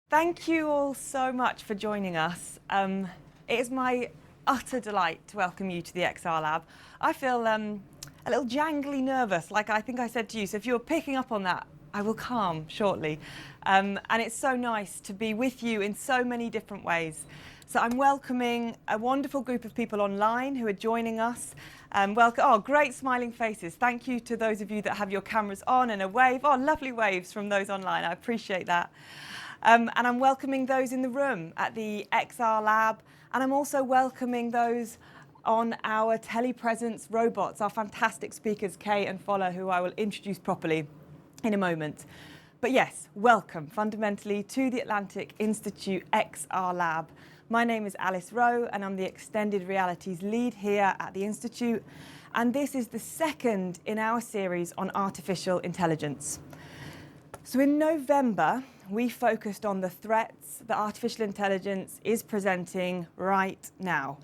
Thank you all so much for joining us. It is my utter delight to welcome you to the XR Lab. I feel a little jangly nervous, like I think I said to you, so if you're picking up on that, I will calm shortly. And it's so nice to be with you in so many different ways. So I'm welcoming a wonderful group of people online who are joining us. Welcome. Oh, great smiling faces. Thank you to those of you that have your cameras on and a wave. Oh, lovely waves from those online. I appreciate that. And I'm welcoming those in the room at the XR Lab. And I'm also welcoming those on our telepresence robots, our fantastic speakers, Kay and Fola, who I will introduce properly in a moment. But yes, welcome fundamentally to the Atlantic Institute XR Lab. My name is Alice Rowe and I'm the Extended Realities lead here at the Institute. And this is the second in our series on artificial intelligence. So in November, we focused on the threats that artificial intelligence is presenting right now.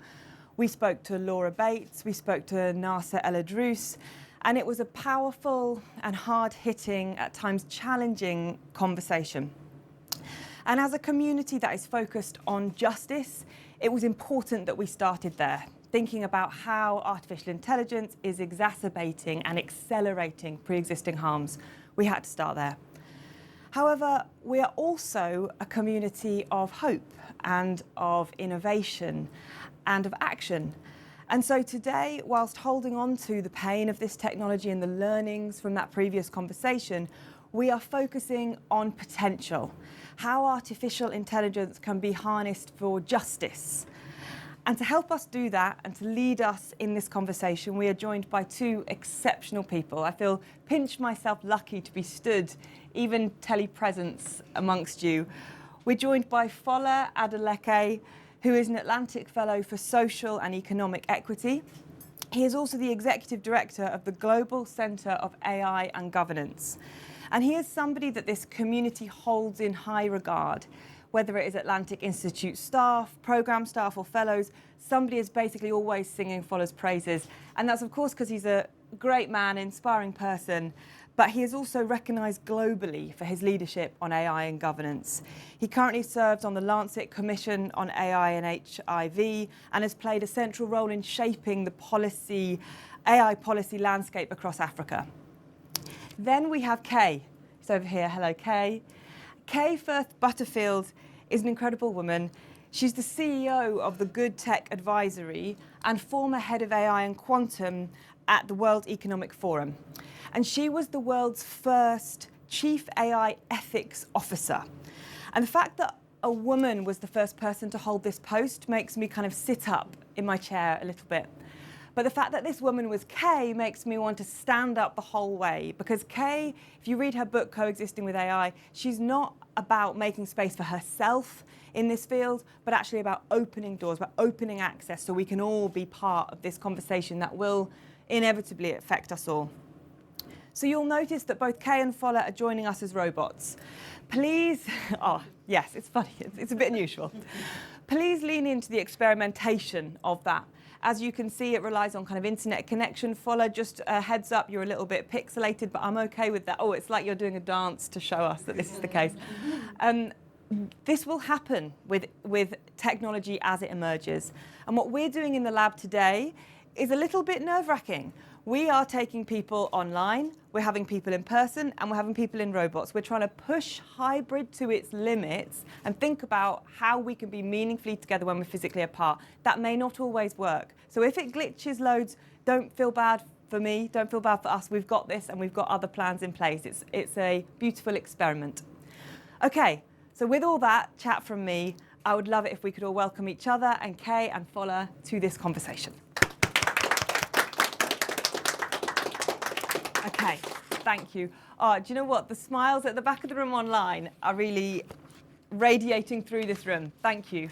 We spoke to Laura Bates, we spoke to Nasser El-Adrous, and it was a powerful and hard-hitting, at times challenging conversation. And as a community that is focused on justice, it was important that we started there, thinking about how artificial intelligence is exacerbating and accelerating pre-existing harms. We had to start there. However, we are also a community of hope and of innovation and of action. And so today, whilst holding on to the pain of this technology and the learnings from that previous conversation, we are focusing on potential, how artificial intelligence can be harnessed for justice. And to help us do that and to lead us in this conversation, we are joined by two exceptional people. I feel pinch myself lucky to be stood, even telepresence amongst you. We're joined by Fola Adeleke, who is an Atlantic Fellow for Social and Economic Equity. He is also the Executive Director of the Global Centre of AI and Governance. And he is somebody that this community holds in high regard. Whether it is Atlantic Institute staff, programme staff or fellows, somebody is basically always singing Fola's praises. And that's of course because he's a great man, inspiring person, but he is also recognised globally for his leadership on AI and governance. He currently serves on the Lancet Commission on AI and HIV and has played a central role in shaping the AI policy landscape across Africa. Then we have Kay. She's over here. Hello, Kay. Kay Firth Butterfield is an incredible woman. She's the CEO of the Good Tech Advisory and former head of AI and quantum at the World Economic Forum. And she was the world's first chief AI ethics officer. And the fact that a woman was the first person to hold this post makes me kind of sit up in my chair a little bit. But the fact that this woman was Kay makes me want to stand up the whole way, because Kay, if you read her book, Coexisting with AI, she's not about making space for herself in this field, but actually about opening doors, about opening access so we can all be part of this conversation that will inevitably affect us all. So you'll notice that both Kay and Fola are joining us as robots. Please, oh yes, it's funny, it's a bit unusual. Please lean into the experimentation of that. As you can see, it relies on kind of internet connection. Fola, just a heads up, you're a little bit pixelated, but I'm okay with that. Oh, it's like you're doing a dance to show us that this is the case. This will happen with technology as it emerges. And what we're doing in the lab today is a little bit nerve-wracking. We are taking people online, we're having people in person, and we're having people in robots. We're trying to push hybrid to its limits and think about how we can be meaningfully together when we're physically apart. That may not always work. So if it glitches loads, don't feel bad for me, don't feel bad for us. We've got this and we've got other plans in place. It's a beautiful experiment. Okay, so with all that chat from me, I would love it if we could all welcome each other and Kay and Fola to this conversation. Okay, thank you. Oh, do you know what? The smiles at the back of the room online are really radiating through this room. Thank you.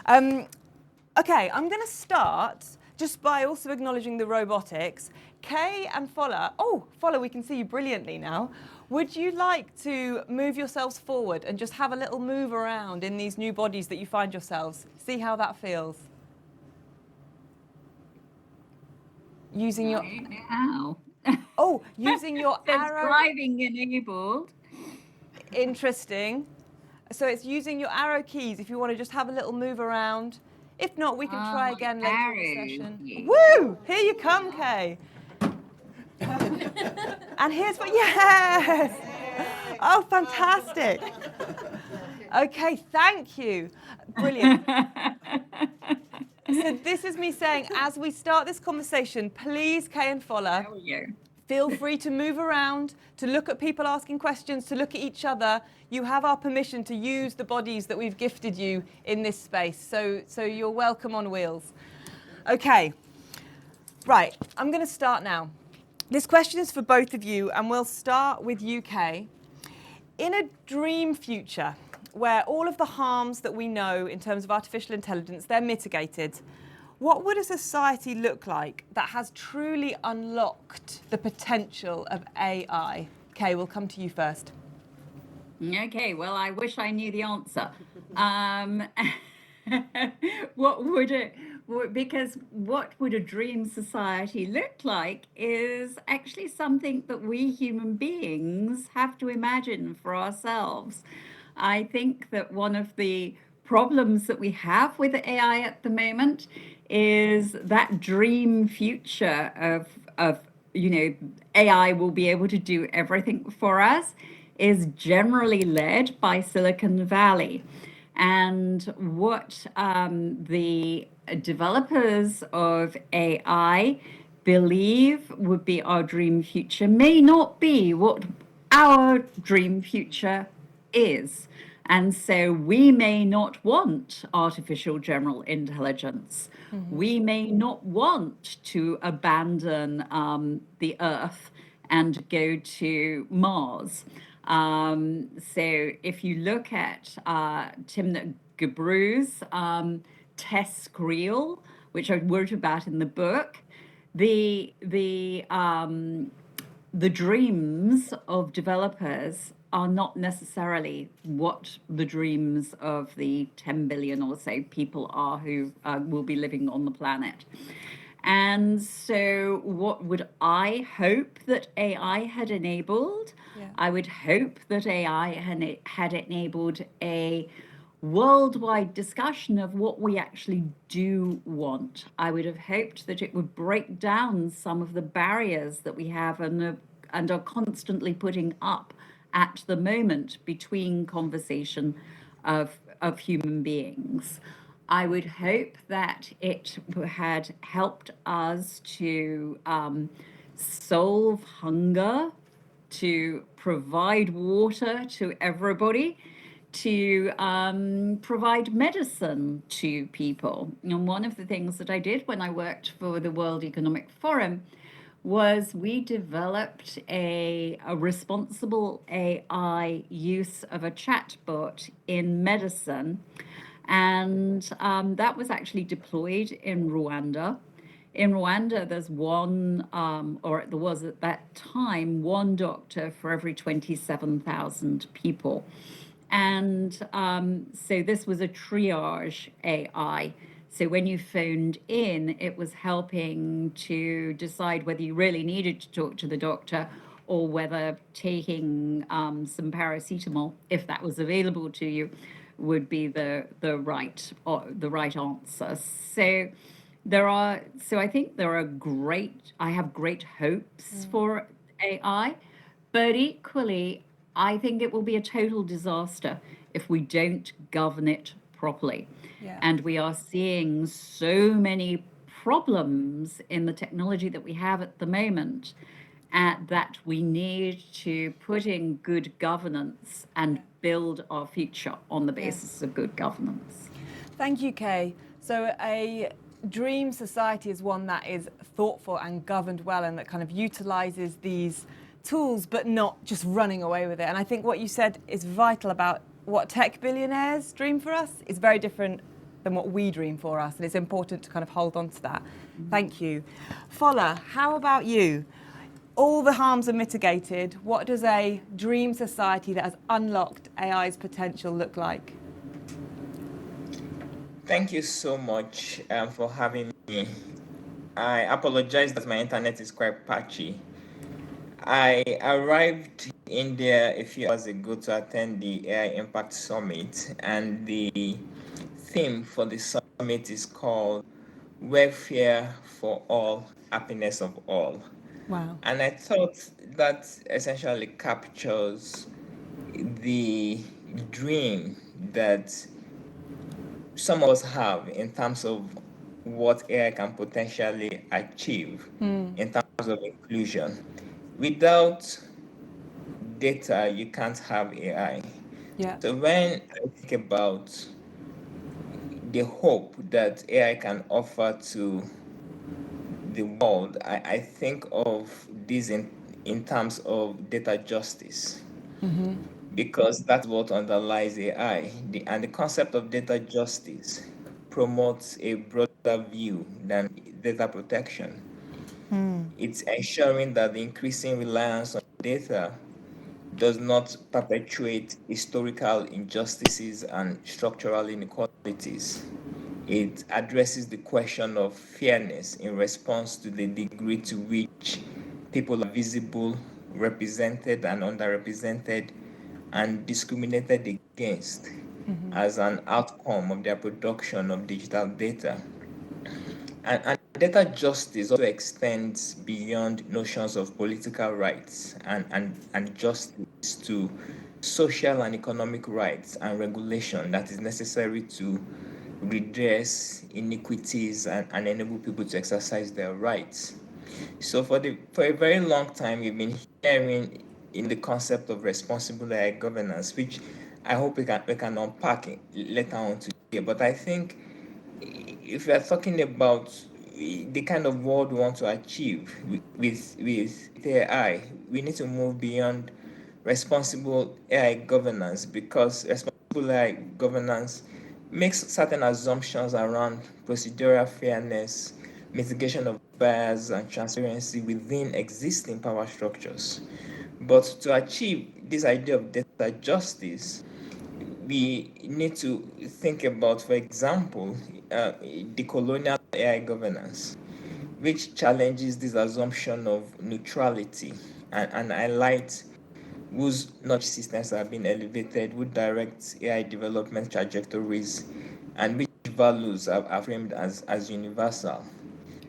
Okay, I'm going to start just by also acknowledging the robotics. Kay and Fola, oh, Fola, we can see you brilliantly now. Would you like to move yourselves forward and just have a little move around in these new bodies that you find yourselves? See how that feels. Using your... How? Oh, using your Says arrow. driving enabled. Interesting. So it's using your arrow keys if you want to just have a little move around. If not, we can try again later in the session. Woo! Here you come, Kay. And here's what, yes! Oh, fantastic. Okay, thank you. Brilliant. So this is me saying, as we start this conversation, please, Kay and Fola, feel free to move around, to look at people asking questions, to look at each other. You have our permission to use the bodies that we've gifted you in this space. So you're welcome on wheels. Okay, right, I'm going to start now. This question is for both of you, and we'll start with you, Kay. In a dream future, where all of the harms that we know in terms of artificial intelligence, they're mitigated, what would a society look like that has truly unlocked the potential of AI? Kay, we'll come to you first. Okay, well, I wish I knew the answer. Because what would a dream society look like is actually something that we human beings have to imagine for ourselves. I think that one of the problems that we have with AI at the moment is that dream future of AI will be able to do everything for us is generally led by Silicon Valley. And what the developers of AI believe would be our dream future may not be what our dream future is. And so we may not want artificial general intelligence. Mm-hmm. We may not want to abandon the Earth and go to Mars. So if you look at Timnit Gebru's TESCREAL, which I wrote about in the book, the dreams of developers are not necessarily what the dreams of the 10 billion or so people are who will be living on the planet. And so what would I hope that AI had enabled? Yeah. I would hope that AI had enabled a worldwide discussion of what we actually do want. I would have hoped that it would break down some of the barriers that we have and are constantly putting up at the moment between conversation of human beings. I would hope that it had helped us to solve hunger, to provide water to everybody, to provide medicine to people. And one of the things that I did when I worked for the World Economic Forum was we developed a responsible AI use of a chatbot in medicine. And that was actually deployed in Rwanda. In Rwanda, there's one, or there was at that time, one doctor for every 27,000 people. And so this was a triage AI. So when you phoned in, it was helping to decide whether you really needed to talk to the doctor or whether taking some paracetamol, if that was available to you, would be the right answer. So I think I have great hopes for AI, but equally, I think it will be a total disaster if we don't govern it properly. Yeah. And we are seeing so many problems in the technology that we have at the moment that we need to put in good governance and build our future on the basis of good governance. Thank you, Kay. So a dream society is one that is thoughtful and governed well and that kind of utilizes these tools but not just running away with it. And I think what you said is vital about what tech billionaires dream for us is very different than what we dream for us, and it's important to kind of hold on to that. Mm-hmm. Thank you. Fola, how about you? All the harms are mitigated. What does a dream society that has unlocked AI's potential look like? Thank you so much for having me. I apologize that my internet is quite patchy. I arrived in India a few hours ago to attend the AI Impact Summit, and the theme for the summit is called Welfare for All, Happiness of All. Wow. And I thought that essentially captures the dream that some of us have in terms of what AI can potentially achieve in terms of inclusion. Without data, you can't have AI. Yeah. So when I think about the hope that AI can offer to the world, I think of this in terms of data justice, because that's what underlies AI. And the concept of data justice promotes a broader view than data protection. It's ensuring that the increasing reliance on data does not perpetuate historical injustices and structural inequalities. It addresses the question of fairness in response to the degree to which people are visible, represented, and underrepresented, and discriminated against as an outcome of their production of digital data. And data justice also extends beyond notions of political rights and justice to social and economic rights and regulation that is necessary to redress iniquities and enable people to exercise their rights. So for a very long time we've been hearing in the concept of responsible AI governance, which I hope we can unpack it later on today. But I think if we are talking about the kind of world we want to achieve with AI, we need to move beyond responsible AI governance, because responsible AI governance makes certain assumptions around procedural fairness, mitigation of bias, and transparency within existing power structures. But to achieve this idea of data justice, we need to think about, for example, the colonial AI governance, which challenges this assumption of neutrality and highlights whose knowledge systems have been elevated, who direct AI development trajectories, and which values are framed as universal.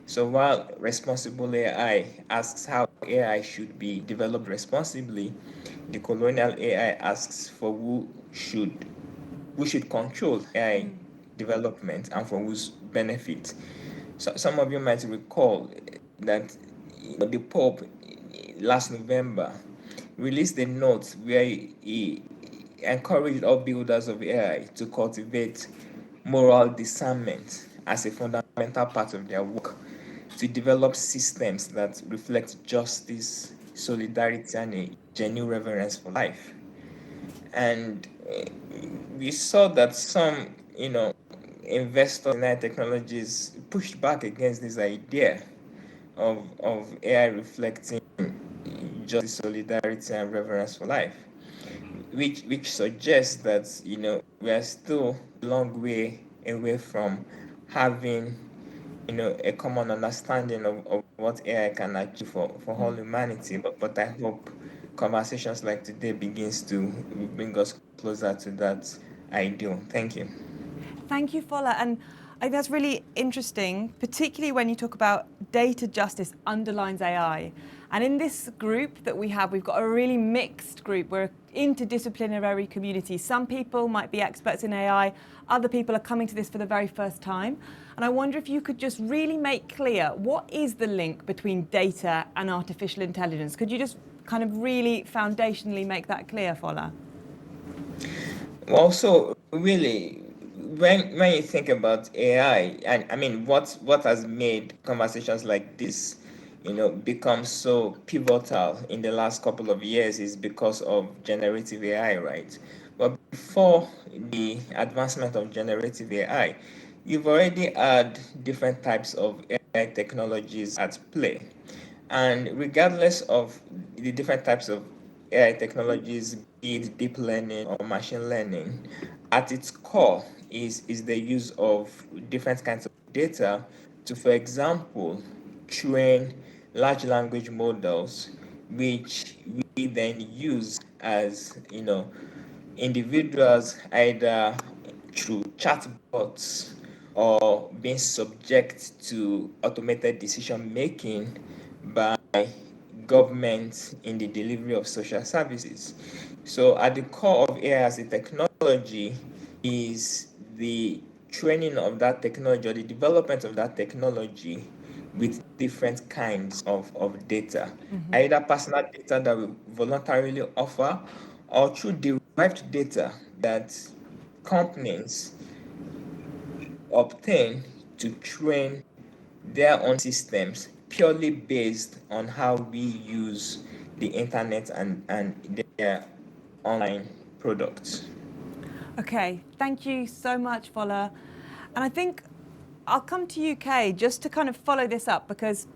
So while responsible AI asks how AI should be developed responsibly, the colonial AI asks for who should control AI development and for whose benefit. So some of you might recall that the Pope last November released a note where he encouraged all builders of AI to cultivate moral discernment as a fundamental part of their work, to develop systems that reflect justice, solidarity, and a genuine reverence for life. And we saw that some, investors in AI technologies pushed back against this idea of AI reflecting justice, solidarity, and reverence for life, which suggests that we are still a long way away from having a common understanding of what AI can achieve for all humanity. But I hope conversations like today begins to bring us closer to that ideal. Thank you. Thank you, Fola. And I think that's really interesting, particularly when you talk about data justice underlines AI. And in this group that we have, we've got a really mixed group. We're an interdisciplinary community. Some people might be experts in AI, other people are coming to this for the very first time. And I wonder if you could just really make clear, what is the link between data and artificial intelligence? Could you just kind of really foundationally make that clear, Fola? Well, so really, when you think about AI, and I mean, what has made conversations like this, become so pivotal in the last couple of years is because of generative AI, right? But before the advancement of generative AI, you've already had different types of AI technologies at play. And regardless of the different types of AI technologies, be it deep learning or machine learning, at its core is the use of different kinds of data to, for example, train large language models which we then use as, individuals, either through chatbots or being subject to automated decision making by government in the delivery of social services. So, at the core of AI as a technology is the training of that technology or the development of that technology with different kinds of data, either personal data that we voluntarily offer or through derived data that companies obtain to train their own systems purely based on how we use the internet and their online products. Okay, thank you so much, Fola. And I think I'll come to UK just to kind of follow this up, because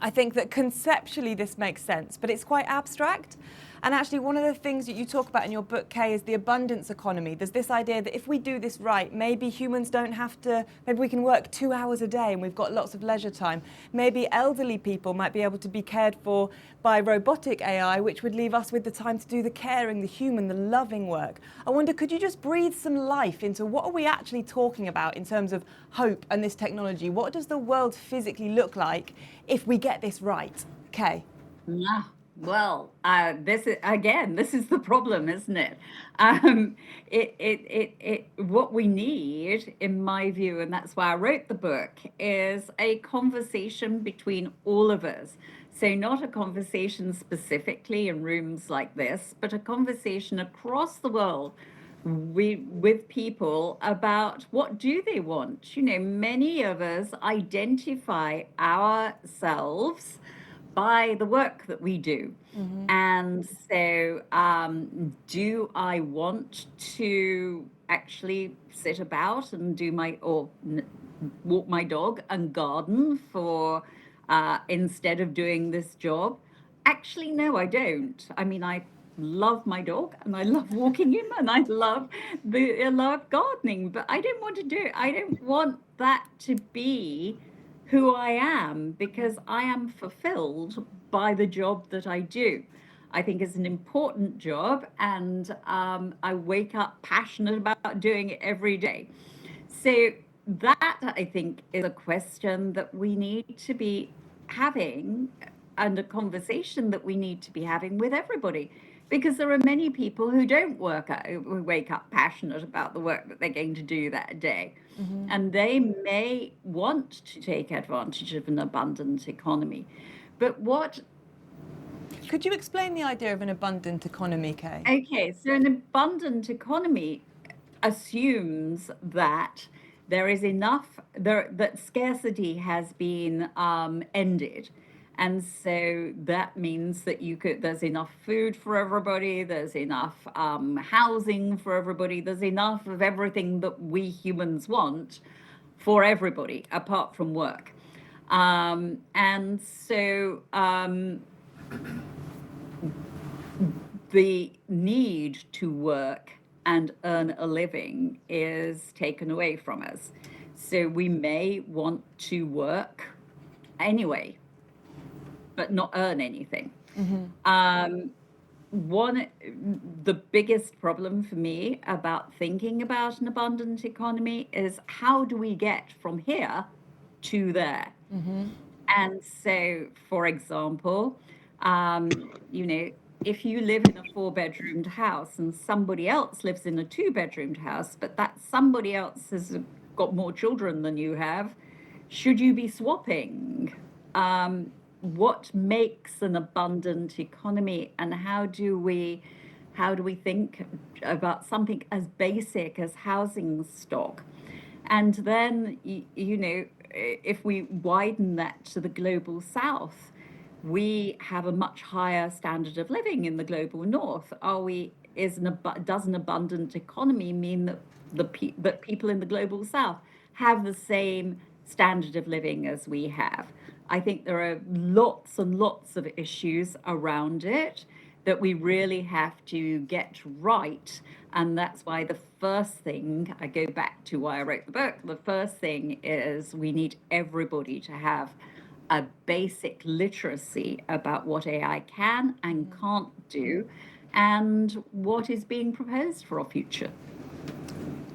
I think that conceptually this makes sense, but it's quite abstract. And actually, one of the things that you talk about in your book, Kay, is the abundance economy. There's this idea that if we do this right, maybe humans don't have to, maybe we can work 2 hours a day and we've got lots of leisure time. Maybe elderly people might be able to be cared for by robotic AI, which would leave us with the time to do the caring, the human, the loving work. I wonder, could you just breathe some life into what are we actually talking about in terms of hope and this technology? What does the world physically look like if we get this right? Kay. Yeah. Well, this is the problem, isn't it? What we need, in my view, and that's why I wrote the book, is a conversation between all of us. So not a conversation specifically in rooms like this, but a conversation across the world with people about what do they want. Many of us identify ourselves by the work that we do. And so, do I want to actually sit about and walk my dog and garden for instead of doing this job? Actually, no, I don't. I mean, I love my dog and I love walking him and I love gardening, but I don't want to do it. I don't want that to be who I am, because I am fulfilled by the job that I do. I think it's an important job, and I wake up passionate about doing it every day. So that, I think, is a question that we need to be having, and a conversation that we need to be having with everybody. Because there are many people who who wake up passionate about the work that they're going to do that day. And they may want to take advantage of an abundant economy. But Could you explain the idea of an abundant economy, Kay? Okay, so an abundant economy assumes that there is that scarcity has been ended. And so that means that there's enough food for everybody, there's enough housing for everybody, there's enough of everything that we humans want for everybody, apart from work. And so the need to work and earn a living is taken away from us. So we may want to work anyway, but not earn anything. The biggest problem for me about thinking about an abundant economy is, how do we get from here to there? And so, for example, if you live in a 4-bedroomed house and somebody else lives in a 2-bedroomed house, but that somebody else has got more children than you have, should you be swapping? What makes an abundant economy, and how do we think about something as basic as housing stock? And then, if we widen that to the global south, we have a much higher standard of living in the global north. Does an abundant economy mean that that people in the global south have the same standard of living as we have? I think there are lots and lots of issues around it that we really have to get right. And that's why the first thing, I go back to why I wrote the book, the first thing is we need everybody to have a basic literacy about what AI can and can't do and what is being proposed for our future.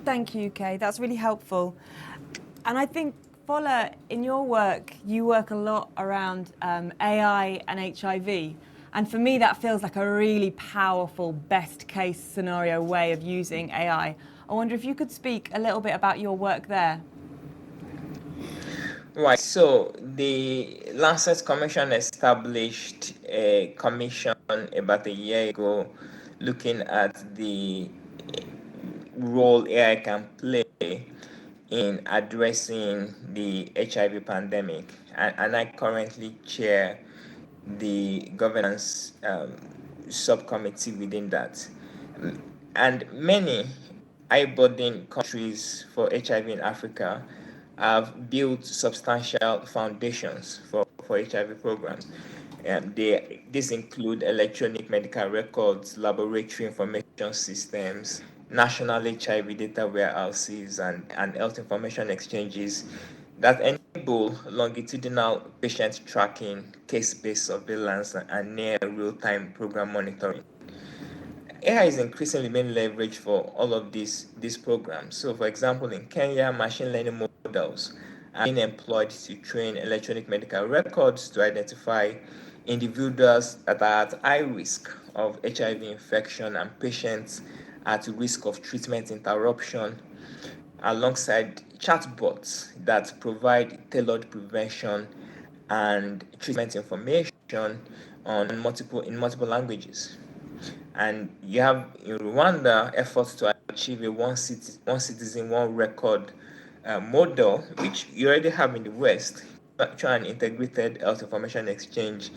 Thank you, Kay. That's really helpful. And I think, Fola, in your work, you work a lot around AI and HIV. And for me, that feels like a really powerful best case scenario way of using AI. I wonder if you could speak a little bit about your work there. Right. So the Lancet Commission established a commission about a year ago looking at the role AI can play in addressing the HIV pandemic. And I currently chair the governance subcommittee within that. And many eye-burden countries for HIV in Africa have built substantial foundations for HIV programs. These include electronic medical records, laboratory information systems, national HIV data warehouses, and health information exchanges that enable longitudinal patient tracking, case-based surveillance, and near real-time program monitoring. AI is increasingly being leveraged for all of these programs. So, for example, in Kenya, machine learning models are being employed to train electronic medical records to identify individuals that are at high risk of HIV infection and patients at risk of treatment interruption, alongside chatbots that provide tailored prevention and treatment information in multiple languages. And you have in Rwanda efforts to achieve a one citizen, one record model, which you already have in the West, try an integrated health information exchange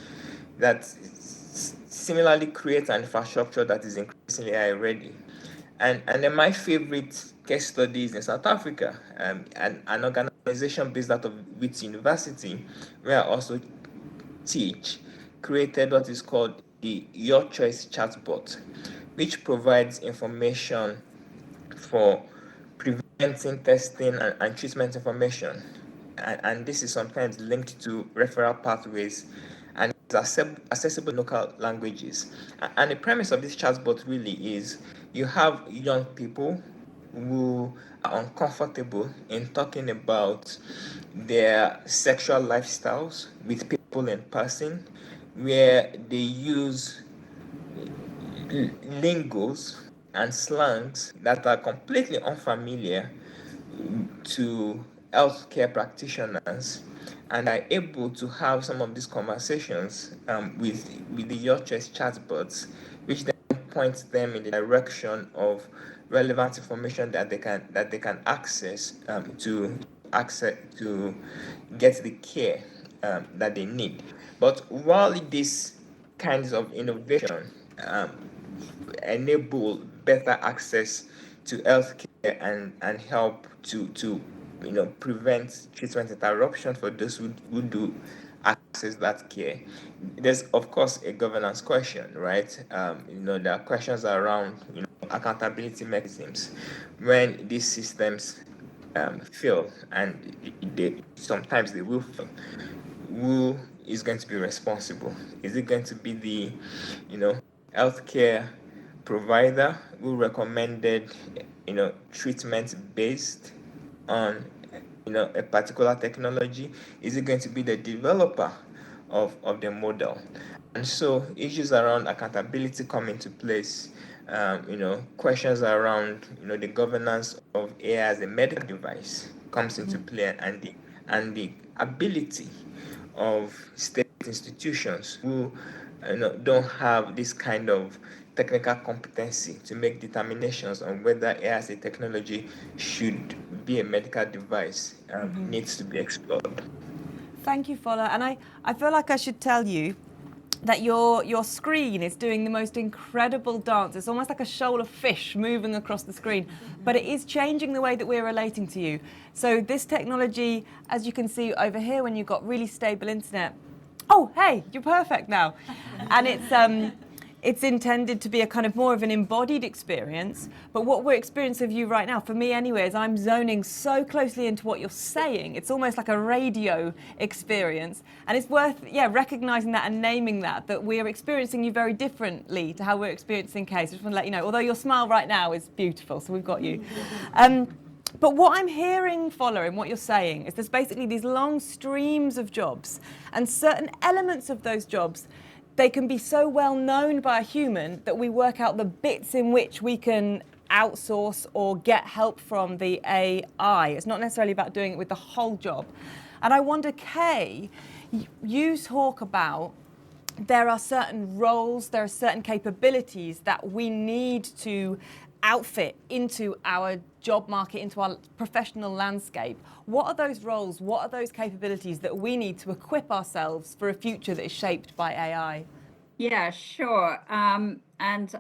that similarly creates an infrastructure that is increasingly AI ready. And then my favorite case study is in South Africa, an organization based out of Wits University, where I also teach, created what is called the Your Choice chatbot, which provides information for preventing, testing, and treatment information. And this is sometimes linked to referral pathways and is accessible in local languages. And the premise of this chatbot really is you have young people who are uncomfortable in talking about their sexual lifestyles with people in person, where they use lingos and slangs that are completely unfamiliar to healthcare practitioners, and are able to have some of these conversations with the Your Choice chatbots, which then points them in the direction of relevant information that they can access to get the care that they need. But while these kinds of innovation enable better access to healthcare and help to prevent treatment interruption for those who do access that care, there's of course a governance question, right? There are questions around accountability mechanisms when these systems fail, and sometimes they will fail. Who is going to be responsible? Is it going to be the healthcare provider who recommended treatment based on a particular technology? Is it going to be the developer of the model? And so issues around accountability come into place. Questions around the governance of AI as a medical device comes into play, and the ability of state institutions who don't have this kind of technical competency to make determinations on whether AI as a technology should be a medical device needs to be explored. Thank you, Fola. And I feel like I should tell you that your screen is doing the most incredible dance. It's almost like a shoal of fish moving across the screen, but it is changing the way that we're relating to you. So this technology, as you can see over here, when you've got really stable internet, oh, hey, you're perfect now. And it's intended to be a kind of more of an embodied experience. But what we're experiencing of you right now, for me anyway, is I'm zoning so closely into what you're saying. It's almost like a radio experience. And it's worth, recognising that and naming that we're experiencing you very differently to how we're experiencing Kay. So I just want to let you know, although your smile right now is beautiful, so we've got you. But what I'm hearing, Fola, in what you're saying is there's basically these long streams of jobs, and certain elements of those jobs, they can be so well known by a human that we work out the bits in which we can outsource or get help from the AI. It's not necessarily about doing it with the whole job. And I wonder, Kay, you talk about there are certain roles, there are certain capabilities that we need to outfit into our job market, into our professional landscape. What are those roles, what are those capabilities that we need to equip ourselves for a future that is shaped by AI? Yeah, sure. And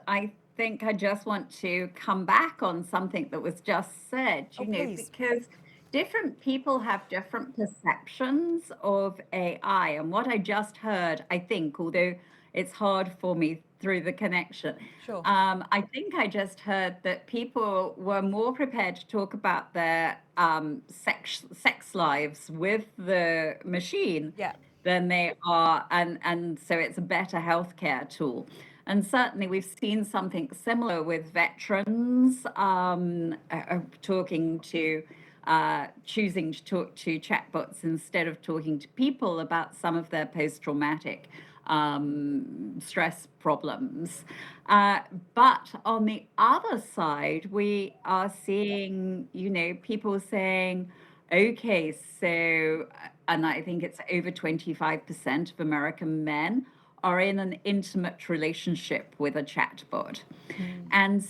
I think I just want to come back on something that was just said, Please. because different people have different perceptions of AI. And what I just heard, I think, although it's hard for me through the connection, Sure. I think I just heard that people were more prepared to talk about their sex lives with the machine than they are, and so it's a better healthcare tool. And certainly we've seen something similar with veterans choosing to talk to chatbots instead of talking to people about some of their post-traumatic stress problems. But on the other side, we are seeing, people saying, okay, so, and I think it's over 25% of American men are in an intimate relationship with a chatbot. And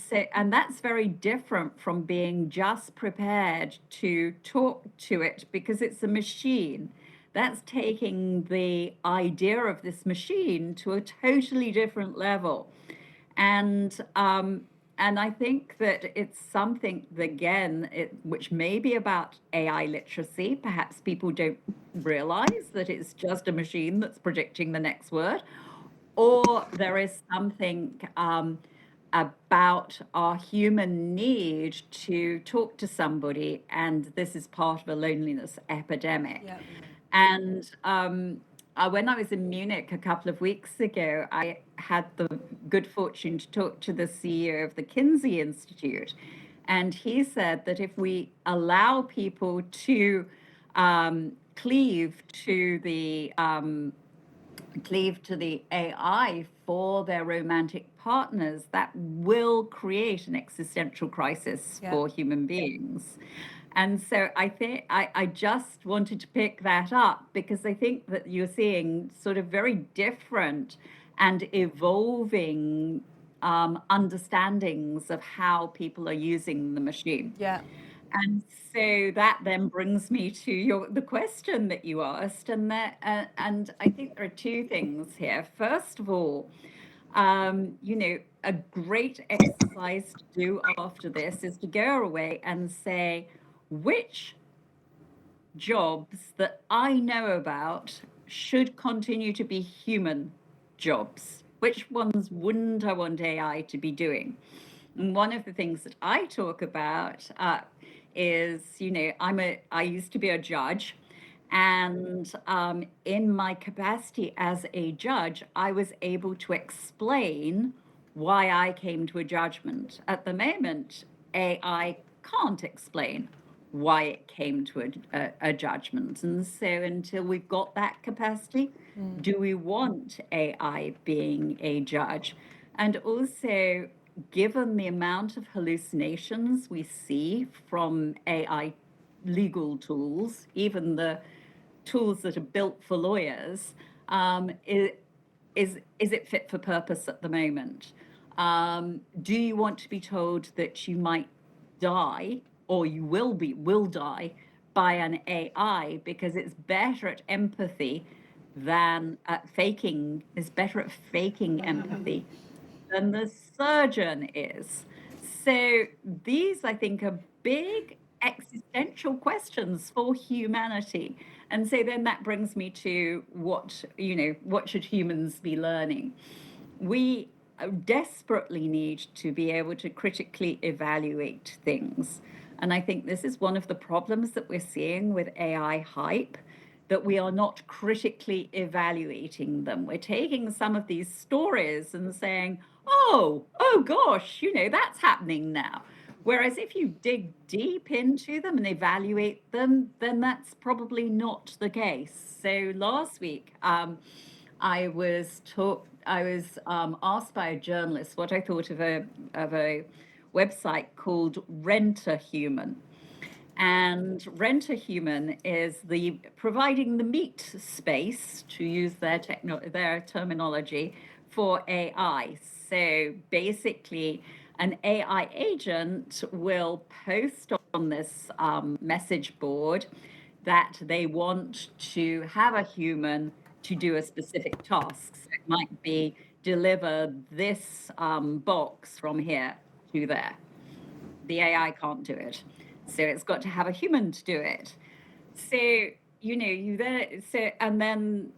that's very different from being just prepared to talk to it because it's a machine. That's taking the idea of this machine to a totally different level. And I think that it's something, again, which may be about AI literacy. Perhaps people don't realize that it's just a machine that's predicting the next word. Or there is something about our human need to talk to somebody, and this is part of a loneliness epidemic. Yeah. And when I was in Munich a couple of weeks ago, I had the good fortune to talk to the CEO of the Kinsey Institute. And he said that if we allow people to cleave to the AI for their romantic partners, that will create an existential crisis for human beings. And so I think I just wanted to pick that up because I think that you're seeing sort of very different and evolving understandings of how people are using the machine. Yeah. And so that then brings me to the question that you asked, and I think there are two things here. First of all, a great exercise to do after this is to go away and say, which jobs that I know about should continue to be human jobs? Which ones wouldn't I want AI to be doing? And one of the things that I talk about is, I used to be a judge, and in my capacity as a judge, I was able to explain why I came to a judgment. At the moment, AI can't explain why it came to a judgment. And so until we've got that capacity, do we want AI being a judge? And also, given the amount of hallucinations we see from AI legal tools, even the tools that are built for lawyers, is it fit for purpose at the moment? Do you want to be told that you might die or you will die by an AI because it's better at empathy than at faking, is better at faking empathy than the surgeon is? So these, I think, are big existential questions for humanity. And so then that brings me to what should humans be learning? We desperately need to be able to critically evaluate things. And I think this is one of the problems that we're seeing with AI hype, that we are not critically evaluating them. We're taking some of these stories and saying, oh gosh, that's happening now. Whereas if you dig deep into them and evaluate them, then that's probably not the case. So last week, I was asked by a journalist what I thought of a website called Rent a Human. And Rent a Human is providing the meat space, to use their terminology, for AI. So basically, an AI agent will post on this message board that they want to have a human to do a specific task. So it might be deliver this box from here to there. The AI can't do it. So it's got to have a human to do it. So, and then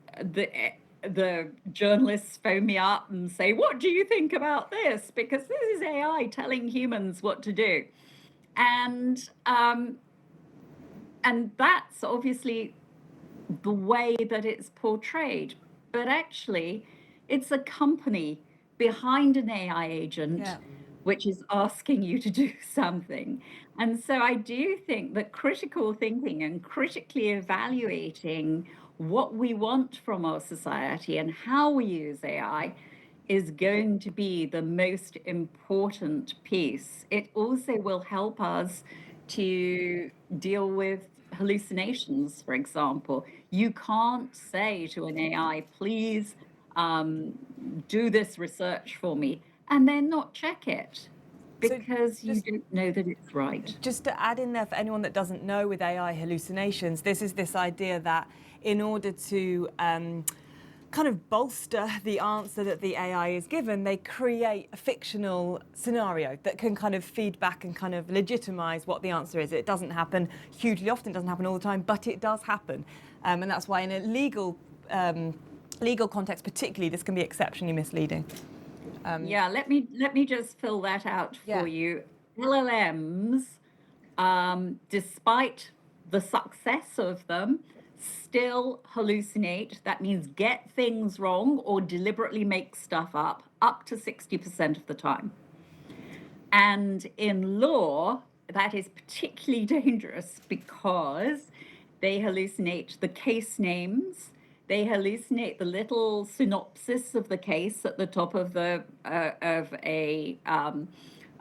the journalists phone me up and say, what do you think about this? Because this is AI telling humans what to do. And that's obviously the way that it's portrayed. But actually, it's a company behind an AI agent, which is asking you to do something. And so I do think that critical thinking and critically evaluating what we want from our society and how we use AI is going to be the most important piece. It also will help us to deal with hallucinations, for example. You can't say to an AI, please do this research for me, and then not check it because you don't know that it's right. Just to add in there for anyone that doesn't know, with AI hallucinations, this is this idea that in order to kind of bolster the answer that the AI is given, they create a fictional scenario that can kind of feed back and kind of legitimize what the answer is. It doesn't happen hugely often, it doesn't happen all the time, but it does happen. And that's why in a legal context particularly, this can be exceptionally misleading. Let me just fill that out for you. LLMs, despite the success of them, still hallucinate. That means get things wrong or deliberately make stuff up to 60% of the time. And in law, that is particularly dangerous because they hallucinate the case names. They hallucinate the little synopsis of the case at the top of a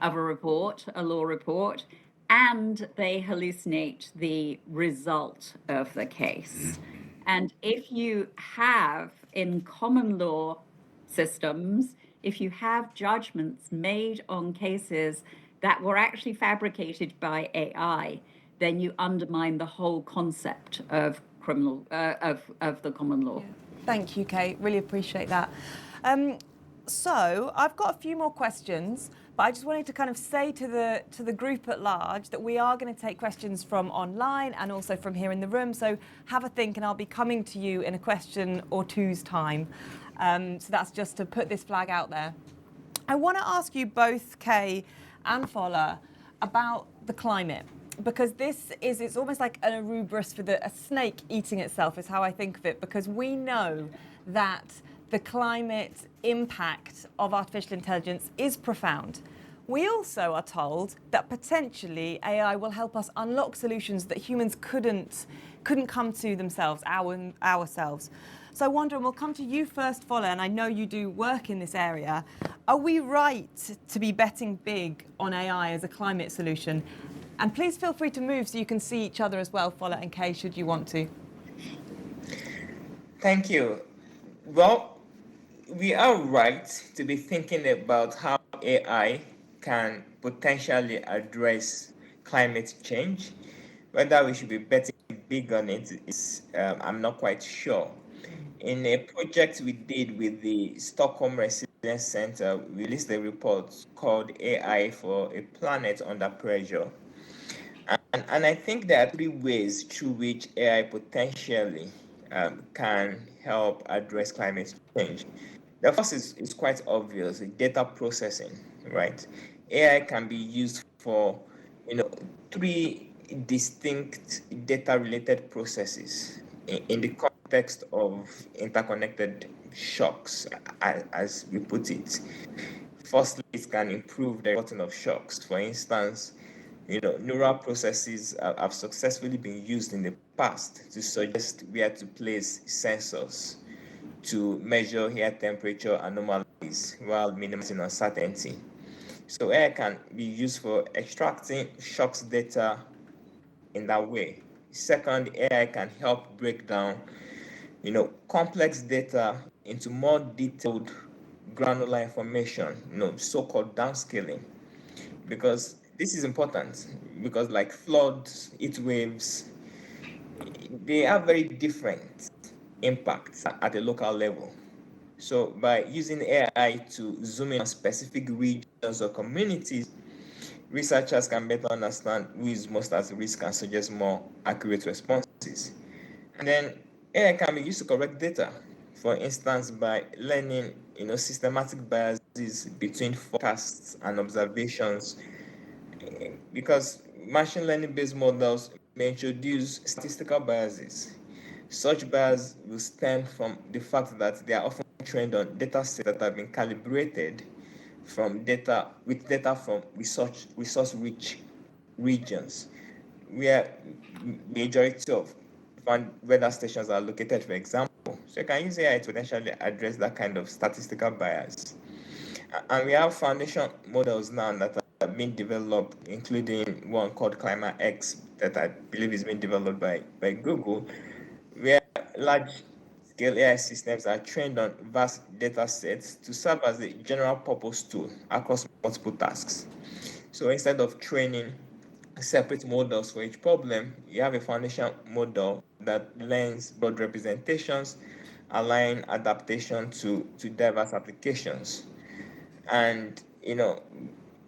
report, a law report, and they hallucinate the result of the case. And if you have, in common law systems, if you have judgments made on cases that were actually fabricated by AI, then you undermine the whole concept of criminal of the common law. Thank you, Kate. Really appreciate that. So I've got a few more questions, but I just wanted to kind of say to the group at large that we are going to take questions from online and also from here in the room. So have a think, and I'll be coming to you in a question or two's time. So that's just to put this flag out there. I want to ask you both, Kay and Fola, about the climate. Because it's almost like an Ouroboros for a snake eating itself is how I think of it, because we know that the climate impact of artificial intelligence is profound. We also are told that potentially AI will help us unlock solutions that humans couldn't come to themselves, ourselves. So I wonder, and we'll come to you first, Fola, and I know you do work in this area. Are we right to be betting big on AI as a climate solution? And please feel free to move so you can see each other as well, Fola and Kay, should you want to. Thank you. Well, we are right to be thinking about how AI can potentially address climate change. Whether we should be betting big on it is, I'm not quite sure. In a project we did with the Stockholm Resilience Center, we released a report called AI for a Planet Under Pressure. And I think there are three ways through which AI potentially can help address climate change. The first is quite obvious, data processing, right? AI can be used for, three distinct data-related processes in the context of interconnected shocks, as we put it. Firstly, it can improve the reporting of shocks. For instance, neural processes have successfully been used in the past to suggest where to place sensors to measure air temperature anomalies while minimizing uncertainty. So AI can be used for extracting shocks data in that way. Second, AI can help break down, complex data into more detailed granular information, so-called downscaling. Because this is important because like floods, heat waves, they have very different impacts at a local level. So by using AI to zoom in on specific regions or communities, researchers can better understand who is most at risk and suggest more accurate responses. And then AI can be used to correct data. For instance, by learning, systematic biases between forecasts and observations, because machine learning based models may introduce statistical biases. Such bias will stem from the fact that they are often trained on data sets that have been calibrated with data from resource rich regions where majority of weather stations are located, for example. So you can use AI to potentially address that kind of statistical bias. And we have foundation models now that are being developed, including one called Climate X that I believe is being developed by Google, where large scale AI systems are trained on vast data sets to serve as a general purpose tool across multiple tasks. So instead of training separate models for each problem, you have a foundation model that learns broad representations, align adaptation to diverse applications. And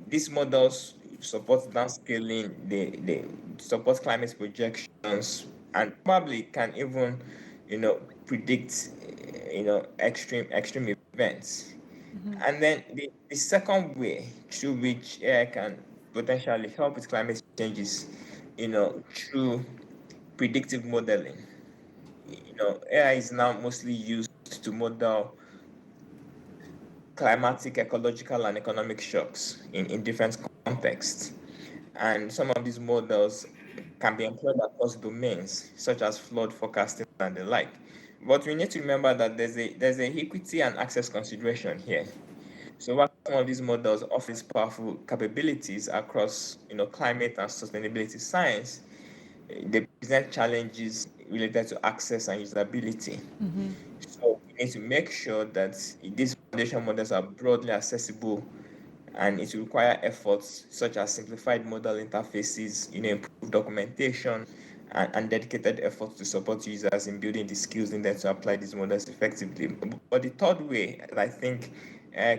these models support downscaling, they support climate projections, and probably can even predict extreme events. And then the second way through which AI can potentially help with climate change is through predictive modeling. AI is now mostly used to model climatic, ecological, and economic shocks in different contexts. And some of these models can be employed across domains, such as flood forecasting and the like. But we need to remember that there's a equity and access consideration here. So while some of these models offer these powerful capabilities across climate and sustainability science, they present challenges related to access and usability. So we need to make sure that these foundation models are broadly accessible, and it will require efforts such as simplified model interfaces, improved documentation, and dedicated efforts to support users in building the skills needed to apply these models effectively. But the third way that I think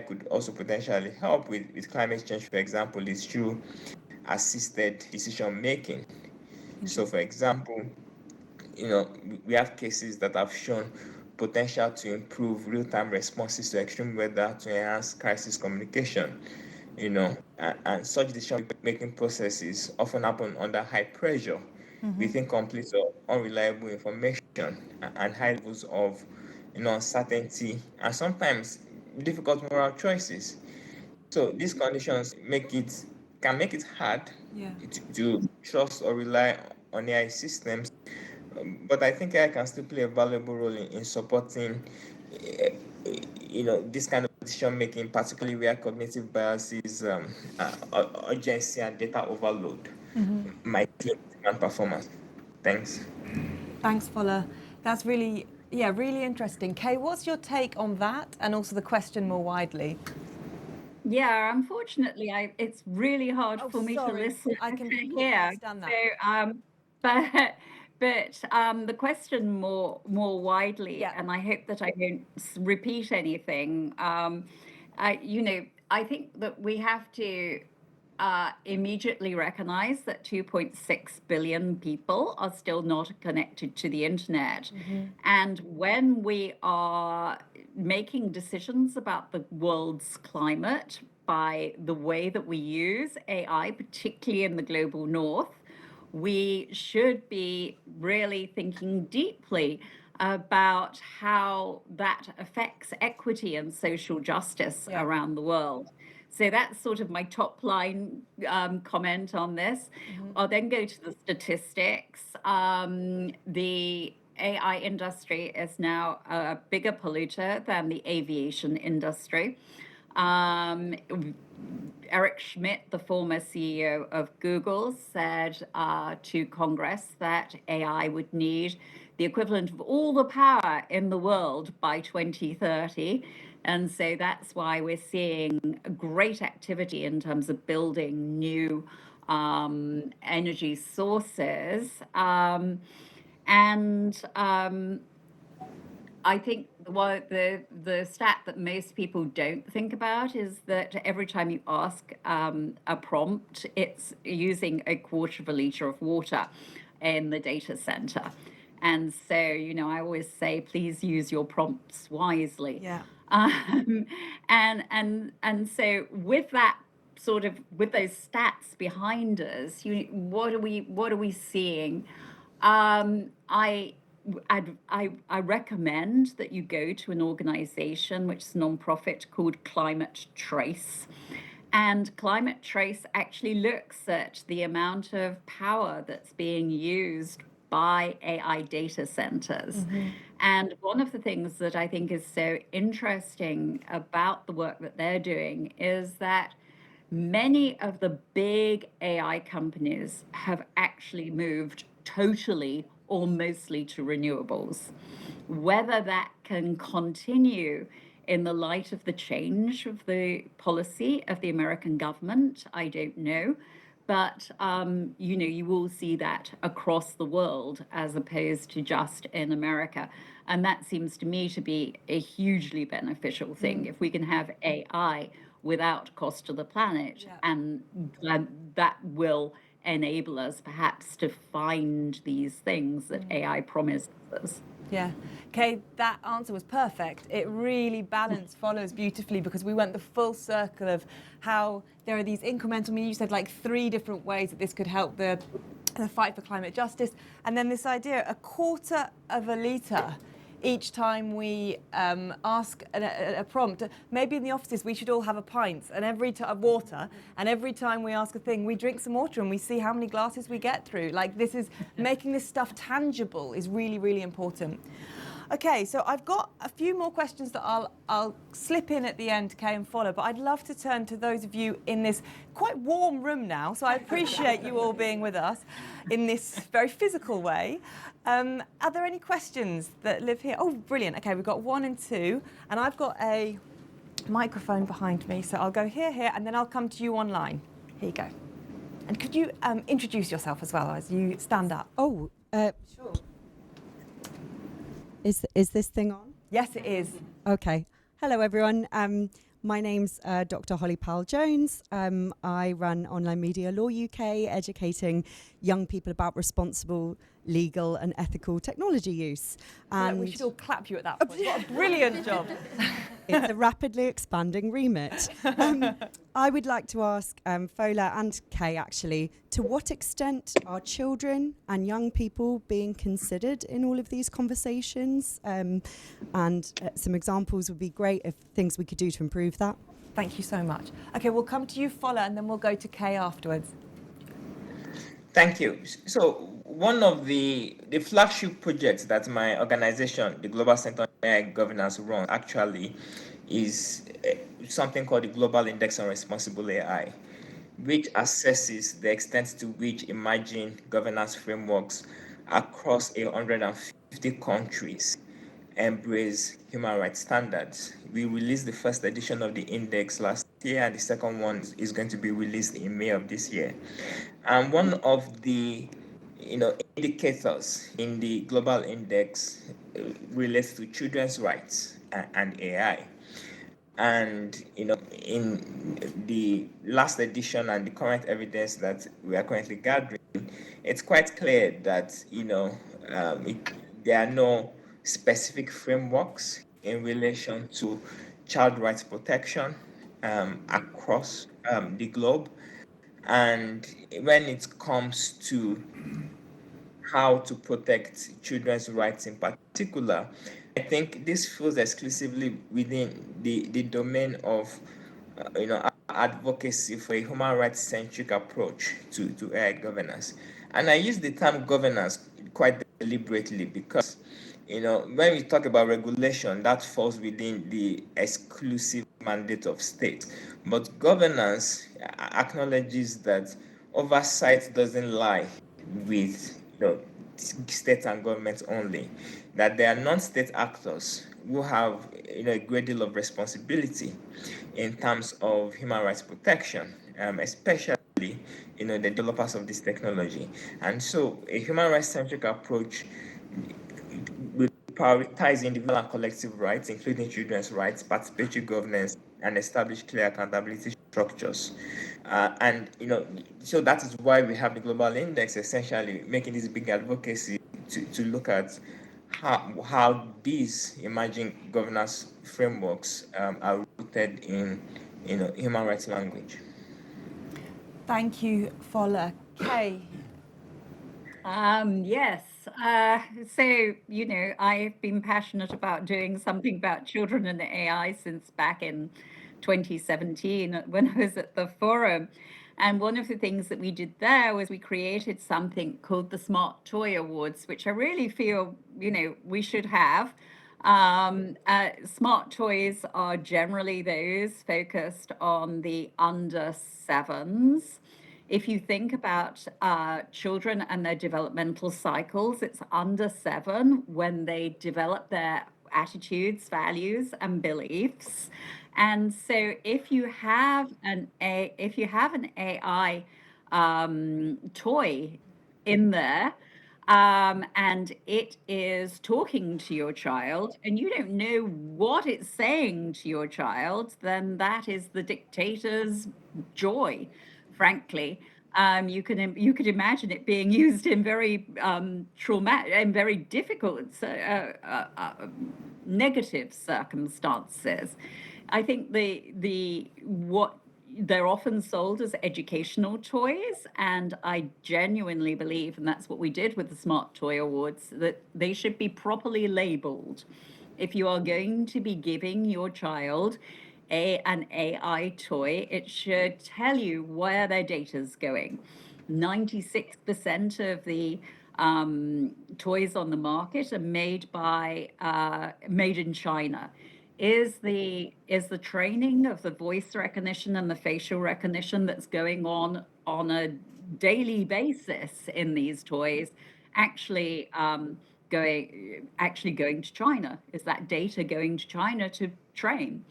could also potentially help with climate change, for example, is through assisted decision making. So, for example, we have cases that have shown potential to improve real-time responses to extreme weather to enhance crisis communication, and such decision-making processes often happen under high pressure with incomplete or unreliable information and high levels of, uncertainty and sometimes difficult moral choices. So these conditions can make it hard Yeah. to trust or rely on AI systems, but I think AI can still play a valuable role in supporting, uh, this kind of decision making, particularly where cognitive biases, urgency, and data overload might limit human performance. Thanks. Thanks, Fola. That's really, yeah, really interesting. Kay, what's your take on that and also the question more widely? Yeah, unfortunately, it's really hard Oh, for me to sorry. listen I can to completely hear. understand that. So, the question more widely, Yeah. and I hope that I don't repeat anything. I think that we have to immediately recognize that 2.6 billion people are still not connected to the internet. And when we are making decisions about the world's climate by the way that we use AI, particularly in the global north, we should be really thinking deeply about how that affects equity and social justice around the world. So that's sort of my top line comment on this. I'll then go to the statistics. The AI industry is now a bigger polluter than the aviation industry. Eric Schmidt, the former CEO of Google, said to Congress that AI would need the equivalent of all the power in the world by 2030. And so that's why we're seeing great activity in terms of building new energy sources. I think the stat that most people don't think about is that every time you ask a prompt, it's using a quarter of a liter of water in the data center. And so, I always say, please use your prompts wisely. Yeah. And so with that with those stats behind us, what are we seeing? I recommend that you go to an organization which is a nonprofit called Climate Trace. And Climate Trace actually looks at the amount of power that's being used by AI data centers. And one of the things that I think is so interesting about the work that they're doing is that many of the big AI companies have actually moved totally or mostly to renewables. Whether that can continue in the light of the change of the policy of the American government, I don't know. But, you will see that across the world as opposed to just in America. And that seems to me to be a hugely beneficial thing. If we can have AI without cost to the planet, and that will enable us perhaps to find these things that AI promises us. Yeah. Kay, that answer was perfect. It really balanced follows beautifully because we went the full circle of how there are these incremental, you said like 3 different ways that this could help the fight for climate justice. And then this idea, a quarter of a litre each time we ask a prompt. Maybe in the offices we should all have a pint and of water, and every time we ask a thing we drink some water and we see how many glasses we get through. Like, this is making this stuff tangible is really, really important. Okay, so I've got a few more questions that I'll slip in at the end, Kay and Fola, but I'd love to turn to those of you in this quite warm room now, so I appreciate you all being with us in this very physical way. Are there any questions that live here? Oh, brilliant. Okay, we've got 1 and 2, and I've got a microphone behind me, so I'll go here, and then I'll come to you online. Here you go. And could you introduce yourself as well as you stand up? Oh, Sure. Is this thing on? Yes, it is. Okay. Hello, everyone. My name's Dr. Holly Powell-Jones. I run Online Media Law UK, educating young people about responsible, legal and ethical technology use. And we should all clap you at that point. What a brilliant job. It's a rapidly expanding remit. I would like to ask Fola and Kay, actually, to what extent are children and young people being considered in all of these conversations? And some examples would be great of things we could do to improve that. Thank you so much. Okay, we'll come to you, Fola, and then we'll go to Kay afterwards. Thank you. So one of the flagship projects that my organization, the Global Center on AI Governance, runs actually is something called the Global Index on Responsible AI, which assesses the extent to which emerging governance frameworks across 150 countries embrace human rights standards. We released the first edition of the index last year, and the second one is going to be released in May of this year. And one of the indicators in the global index relates to children's rights and AI. And in the last edition and the current evidence that we are currently gathering, it's quite clear that there are no specific frameworks in relation to child rights protection across the globe. And when it comes to how to protect children's rights in particular, I think this falls exclusively within the domain of advocacy for a human rights centric approach to AI governance. And I use the term governance quite deliberately because when we talk about regulation, that falls within the exclusive mandate of states. But governance acknowledges that oversight doesn't lie with states and governments only, that there are non-state actors who have a great deal of responsibility in terms of human rights protection, especially the developers of this technology. And so a human rights centric approach will prioritize individual and collective rights, including children's rights, participatory governance, and establish clear accountability structures. And so that is why we have the global index, essentially making this big advocacy to look at how these emerging governance frameworks are rooted in human rights language. Thank you, Fola. Kay. Yes. So, I've been passionate about doing something about children and AI since back in 2017 when I was at the forum. And one of the things that we did there was we created something called the Smart Toy Awards, which I really feel, we should have. Smart toys are generally those focused on the under sevens. If you think about children and their developmental cycles, it's under 7 when they develop their attitudes, values, and beliefs. And so, if you have an AI toy in there, and it is talking to your child, and you don't know what it's saying to your child, then that is the dictator's joy, frankly. You could imagine it being used in very traumatic and very difficult, negative circumstances. I think what they're often sold as educational toys, and I genuinely believe, and that's what we did with the Smart Toy Awards, that they should be properly labeled. If you are going to be giving your child an AI toy, it should tell you where their data is going. 96% of the toys on the market are made in China. Is the training of the voice recognition and the facial recognition that's going on a daily basis in these toys actually going to China? Is that data going to China to train?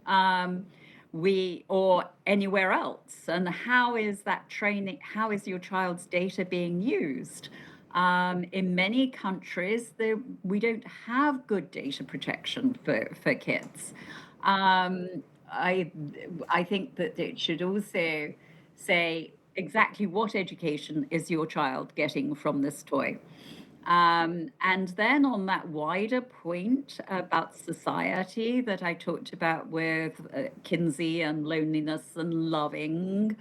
Or anywhere else? And how is that training? How is your child's data being used? In many countries, we don't have good data protection for kids. I think that it should also say exactly what education is your child getting from this toy. And then on that wider point about society that I talked about with Kinsey and loneliness and loving,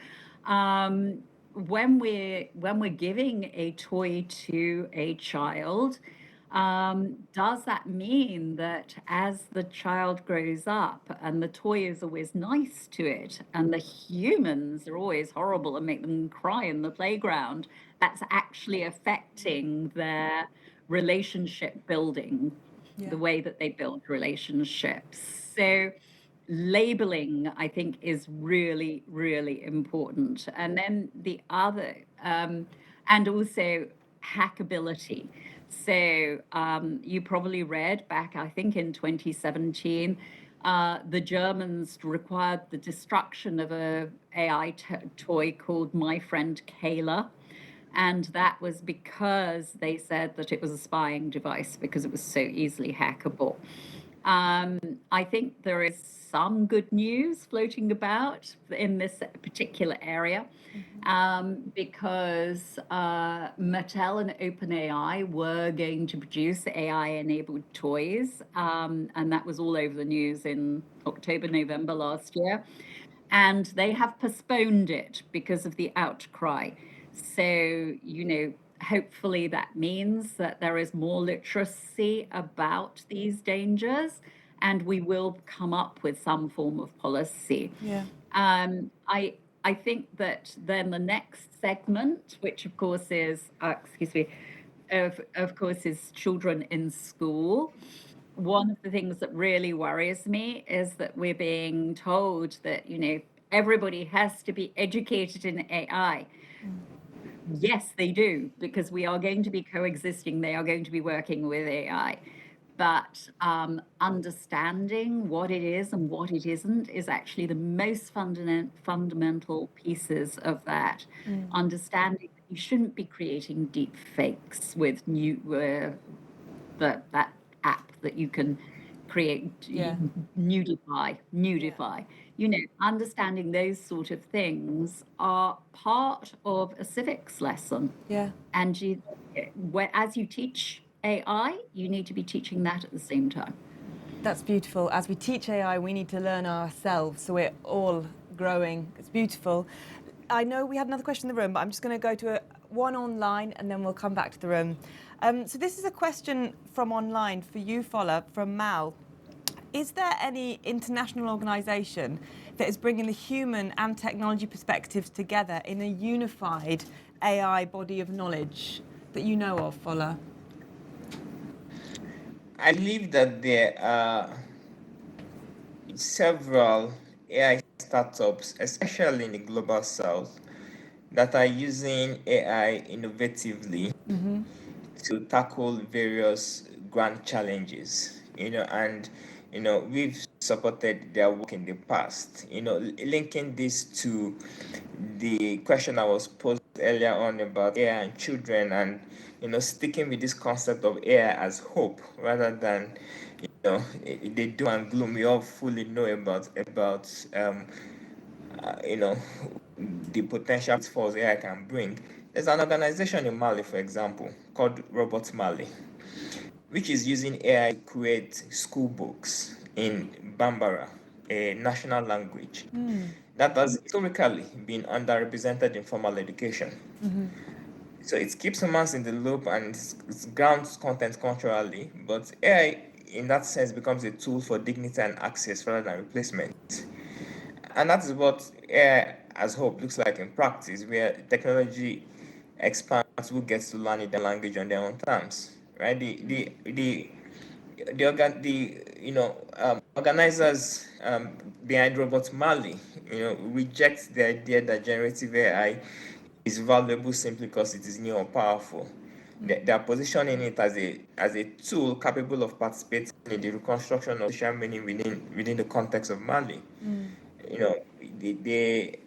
when we're giving a toy to a child, does that mean that as the child grows up and the toy is always nice to it and the humans are always horrible and make them cry in the playground, that's actually affecting their relationship building, the way that they build relationships? So labeling, I think, is really, really important. And then the other, and also hackability. So you probably read back, I think in 2017, the Germans required the destruction of a AI toy called My Friend Kayla. And that was because they said that it was a spying device because it was so easily hackable. I think there is some good news floating about in this particular area, because Mattel and OpenAI were going to produce AI-enabled toys, and that was all over the news in October, November last year. And they have postponed it because of the outcry. So, hopefully that means that there is more literacy about these dangers and we will come up with some form of policy. Yeah. I think that then the next segment, which of course is, of course is children in school. One of the things that really worries me is that we're being told that, everybody has to be educated in AI. Yes, they do, because we are going to be coexisting. They are going to be working with AI. But understanding what it is and what it isn't is actually the most fundamental pieces of that. Understanding that you shouldn't be creating deep fakes with that app that you can create, Yeah. nudify. Understanding those sort of things are part of a civics lesson. Yeah. And as you teach AI, you need to be teaching that at the same time. That's beautiful. As we teach AI, we need to learn ourselves, so we're all growing. It's beautiful. I know we had another question in the room, but I'm just going to go to one online and then we'll come back to the room. So this is a question from online for you, Fola, from Mal. Is there any international organisation that is bringing the human and technology perspectives together in a unified AI body of knowledge that you know of, Fola? I believe that there are several AI startups, especially in the global south, that are using AI innovatively to tackle various grand challenges, and we've supported their work in the past. Linking this to the question I was posed earlier on about AI and children, and sticking with this concept of AI as hope rather than the doom and gloom we all fully know about the potential pitfalls AI can bring. There's an organization in Mali, for example, called Robot Mali, which is using AI to create school books in Bambara, a national language that has historically been underrepresented in formal education. So it keeps humans in the loop and it grounds content culturally, but AI in that sense becomes a tool for dignity and access rather than replacement. And that is what AI as hope looks like in practice, where technology expands who gets to learn their language on their own terms, right? Organizers behind Robot Mali, reject the idea that generative AI is valuable simply because it is new or powerful. They are positioning it as a tool capable of participating in the reconstruction of social meaning within the context of Mali. They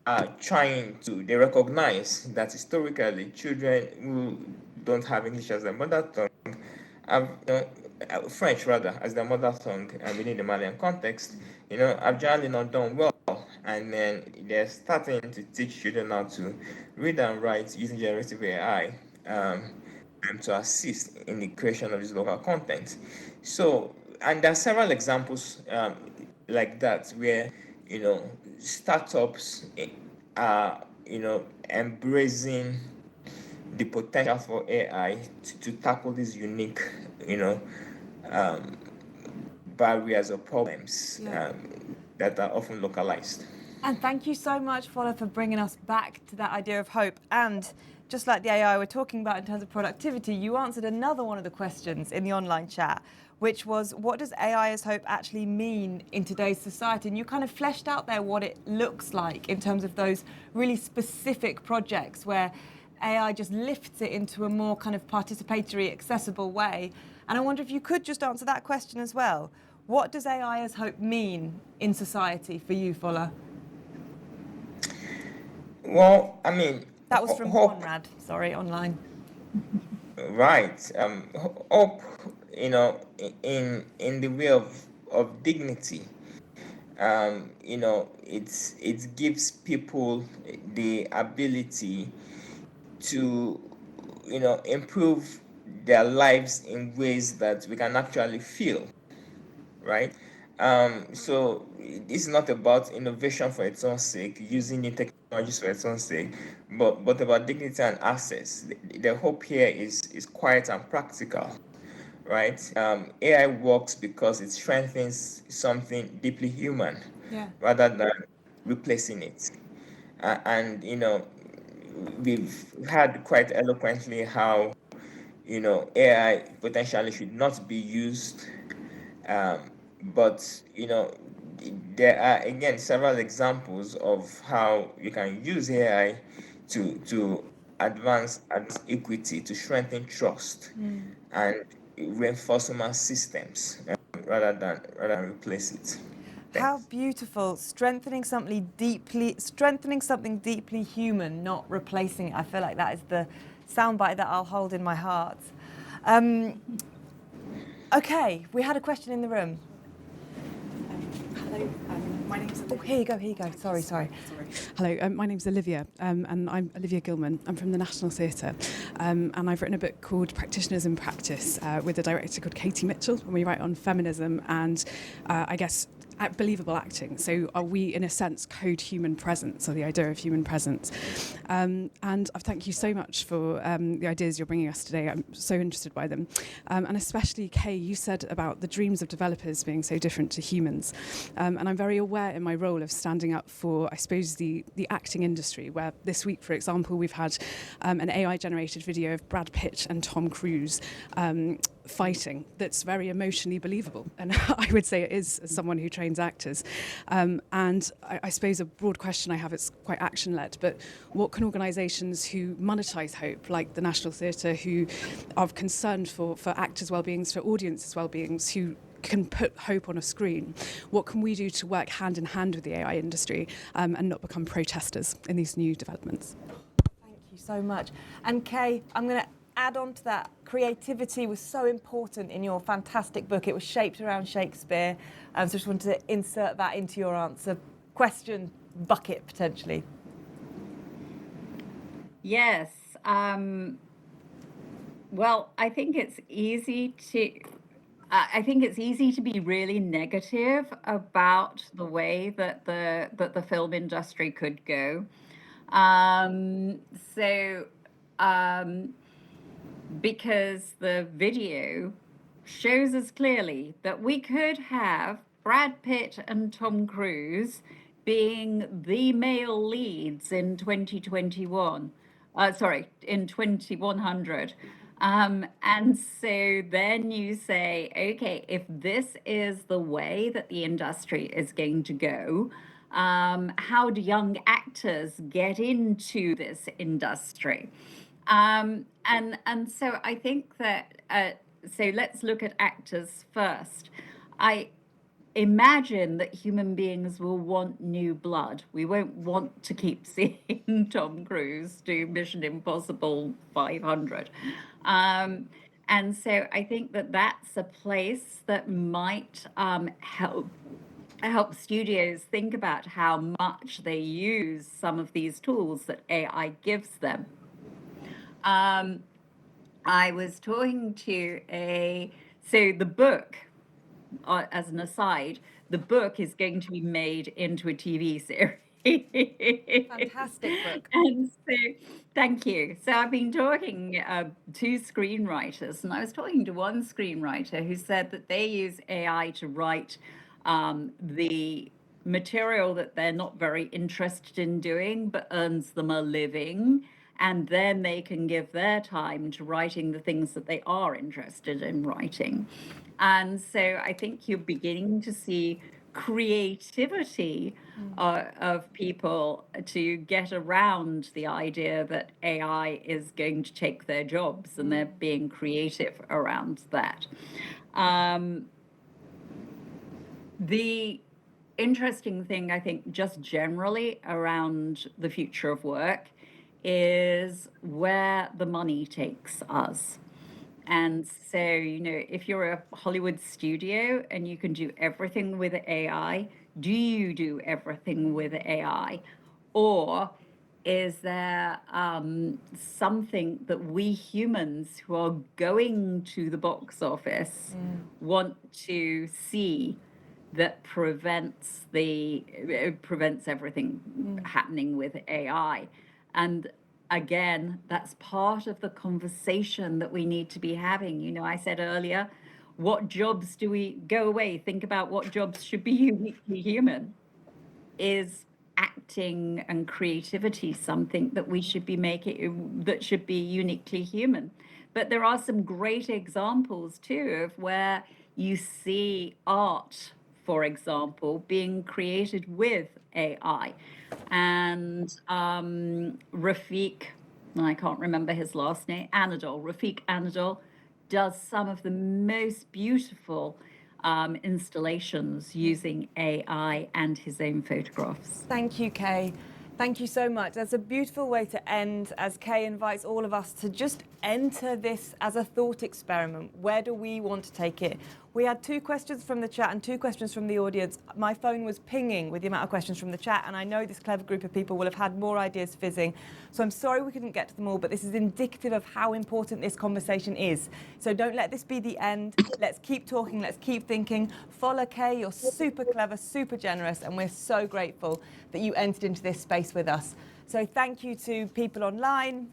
are trying to, they recognize that historically children who don't have English as their mother tongue have, French rather, as their mother tongue within the Malian context, have generally not done well. And then they're starting to teach children how to read and write using generative AI and to assist in the creation of this local content. So, and there are several examples like that where startups are embracing the potential for AI to tackle these unique barriers or problems that are often localized. And thank you so much, Fola, for bringing us back to that idea of hope. And just like the AI we're talking about in terms of productivity, you answered another one of the questions in the online chat, which was, what does AI as hope actually mean in today's society? And you kind of fleshed out there what it looks like in terms of those really specific projects where AI just lifts it into a more kind of participatory, accessible way. And I wonder if you could just answer that question as well. What does AI as hope mean in society for you, Fola? Well, I mean, That was from hope, Conrad, sorry, online. right? Hope in the way of dignity. It gives people the ability to improve their lives in ways that we can actually feel, right? So it's not about innovation for its own sake, using new technologies for its own sake, but about dignity and access. The hope here is quiet and practical, right? AI works because it strengthens something deeply human, Yeah. rather than replacing it. And we've heard quite eloquently how AI potentially should not be used, um, but there are again several examples of how you can use AI to advance equity, to strengthen trust, and reinforce human systems, rather than replace it. How Thanks. beautiful. Strengthening something deeply human, not replacing it. I feel like that is the soundbite that I'll hold in my heart. Okay, we had a question in the room. Hello, my name's Olivia. Oh, here you go. Sorry. Hello, my name's Olivia, and I'm Olivia Gilman. I'm from the National Theatre, and I've written a book called Practitioners in Practice with a director called Katie Mitchell, and we write on feminism and, I guess, believable acting. So are we, in a sense, code human presence, or the idea of human presence? And I thank you so much for the ideas you're bringing us today. I'm so interested by them. And especially, Kay, you said about the dreams of developers being so different to humans. And I'm very aware in my role of standing up for, I suppose, the acting industry, where this week, for example, we've had an AI-generated video of Brad Pitt and Tom Cruise fighting that's very emotionally believable. And I would say it is, as someone who trains actors. And I suppose a broad question I have, it's quite action-led, but what can organisations who monetise hope, like the National Theatre, who are concerned for actors' well-beings, for audiences' well-beings, who can put hope on a screen, what can we do to work hand in hand with the AI industry and not become protesters in these new developments? Thank you so much. And Kay, I'm going to add on to that. Creativity was so important in your fantastic book. It was shaped around Shakespeare. So just wanted to insert that into your answer. Question bucket, potentially. Yes. Well, I think it's easy to be really negative about the way that the film industry could go. Because the video shows us clearly that we could have Brad Pitt and Tom Cruise being the male leads in 2021. In 2100. And so then you say, okay, if this is the way that the industry is going to go, how do young actors get into this industry? And so I think that, so let's look at actors first. I imagine that human beings will want new blood. We won't want to keep seeing Tom Cruise do Mission Impossible 500. And so I think that that's a place that might help studios think about how much they use some of these tools that AI gives them. I was talking to so the book, as an aside, the book is going to be made into a TV series. Fantastic book. And so, thank you. So I've been talking to screenwriters, and I was talking to one screenwriter who said that they use AI to write the material that they're not very interested in doing, but earns them a living. And then they can give their time to writing the things that they are interested in writing. And so I think you're beginning to see creativity of people to get around the idea that AI is going to take their jobs, and they're being creative around that. The interesting thing, I think, just generally around the future of work is where the money takes us. And so, if you're a Hollywood studio and you can do everything with AI, do you do everything with AI? Or is there something that we humans who are going to the box office want to see that prevents everything happening with AI? And again, that's part of the conversation that we need to be having. I said earlier, what jobs do we go away? Think about what jobs should be uniquely human. Is acting and creativity something that we should be making, that should be uniquely human? But there are some great examples too of where you see art, for example, being created with AI. And Rafiq, I can't remember his last name, Rafiq Anadol, does some of the most beautiful installations using AI and his own photographs. Thank you, Kay. Thank you so much. That's a beautiful way to end, as Kay invites all of us to just enter this as a thought experiment. Where do we want to take it? We had 2 questions from the chat and 2 questions from the audience. My phone was pinging with the amount of questions from the chat, and I know this clever group of people will have had more ideas fizzing. So I'm sorry we couldn't get to them all, but this is indicative of how important this conversation is. So don't let this be the end. Let's keep talking. Let's keep thinking. Fola, Kay, you're super clever, super generous, and we're so grateful that you entered into this space with us. So thank you to people online,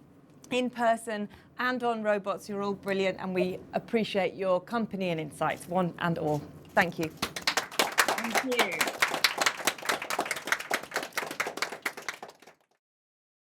in person, and on robots. You're all brilliant, and we appreciate your company and insights, one and all. Thank you. Thank you.